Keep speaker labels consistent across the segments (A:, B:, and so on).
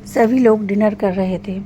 A: सभी लोग डिनर कर रहे थे।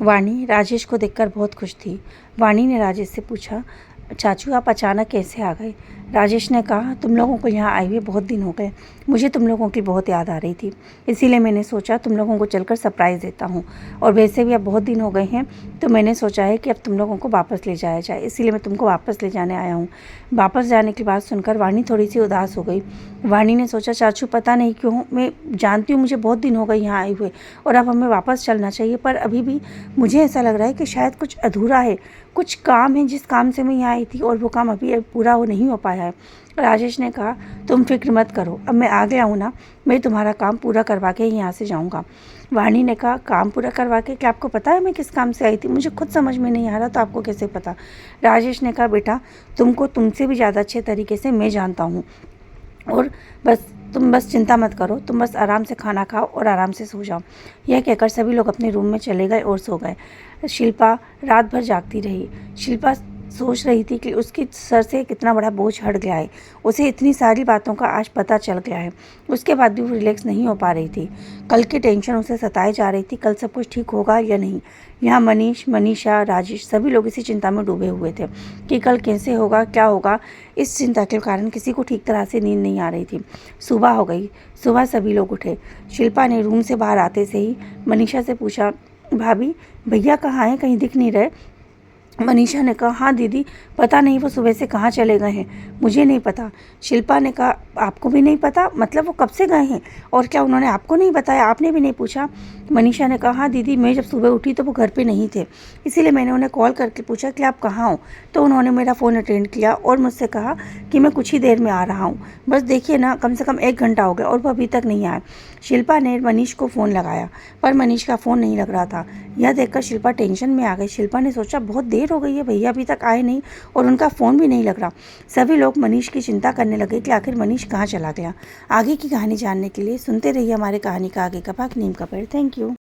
A: वाणी राजेश को देखकर बहुत खुश थी। वाणी ने राजेश से पूछा, चाचू आप अचानक कैसे आ गए? राजेश ने कहा, तुम लोगों को यहाँ आए हुए बहुत दिन हो गए। मुझे तुम लोगों की बहुत याद आ रही थी, इसीलिए मैंने सोचा तुम लोगों को चलकर सरप्राइज़ देता हूँ। और वैसे भी अब बहुत दिन हो गए हैं, तो मैंने सोचा है कि अब तुम लोगों को वापस ले जाया जाए, इसीलिए मैं तुमको वापस ले जाने आया हूँ। वापस जाने की बात सुनकर वाणी थोड़ी सी उदास हो गई। वाणी ने सोचा, चाचू पता नहीं क्यों, मैं जानती हूँ मुझे बहुत दिन हो गए यहाँ आए हुए और अब हमें वापस चलना चाहिए, पर अभी भी मुझे ऐसा लग रहा है कि शायद कुछ अधूरा है, कुछ काम है जिस काम से मैं यहाँ आई थी और वो काम अभी पूरा नहीं हो पाया है। राजेश ने कहा, तुम फिक्र मत करो, अब मैं आ गया हूँ ना, मैं तुम्हारा काम पूरा करवा के ही यहाँ से जाऊँगा। वाणी ने कहा, काम पूरा करवा के? क्या आपको पता है मैं किस काम से आई थी? मुझे खुद समझ में नहीं आ रहा, तो आपको कैसे पता? राजेश ने कहा, बेटा तुमको तुमसे भी ज़्यादा अच्छे तरीके से मैं जानता हूँ, और तुम बस चिंता मत करो, तुम बस आराम से खाना खाओ और आराम से सो जाओ। यह कहकर सभी लोग अपने रूम में चले गए और सो गए। शिल्पा रात भर जागती रही। शिल्पा सोच रही थी कि उसके सर से कितना बड़ा बोझ हट गया है, उसे इतनी सारी बातों का आज पता चल गया है। उसके बाद भी वो रिलैक्स नहीं हो पा रही थी। कल की टेंशन उसे सताए जा रही थी, कल सब कुछ ठीक होगा या नहीं। यहाँ मनीष, मनीषा, राजेश सभी लोग इसी चिंता में डूबे हुए थे कि कल कैसे होगा, क्या होगा। इस चिंता के कारण किसी को ठीक तरह से नींद नहीं आ रही थी। सुबह हो गई। सुबह सभी लोग उठे। शिल्पा ने रूम से बाहर आते से ही मनीषा से पूछा, भाभी भैया कहाँ हैं, कहीं दिख नहीं रहे? मनीषा ने कहा, हाँ दीदी, पता नहीं वो सुबह से कहाँ चले गए हैं, मुझे नहीं पता। शिल्पा ने कहा, आपको भी नहीं पता? मतलब वो कब से गए हैं और क्या उन्होंने आपको नहीं बताया, आपने भी नहीं पूछा? मनीषा ने कहा, हाँ दीदी, मैं जब सुबह उठी तो वो घर पे नहीं थे, इसीलिए मैंने उन्हें कॉल करके पूछा कि आप कहाँ हो, तो उन्होंने मेरा फ़ोन अटेंड किया और मुझसे कहा कि मैं कुछ ही देर में आ रहा हूँ। बस देखिए ना, कम से कम 1 घंटा हो गया और वो अभी तक नहीं आया। शिल्पा ने मनीष को फ़ोन लगाया, पर मनीष का फ़ोन नहीं लग रहा था। यह देखकर शिल्पा टेंशन में आ गई। शिल्पा ने सोचा, बहुत देर हो गई है, भैया अभी तक आए नहीं और उनका फ़ोन भी नहीं लग रहा। सभी लोग मनीष की चिंता करने लगे कि आखिर मनीष कहाँ चला गया। आगे की कहानी जानने के लिए सुनते रहिए हमारे कहानी का आगे का भाग, नीम का पेड़। Thank you.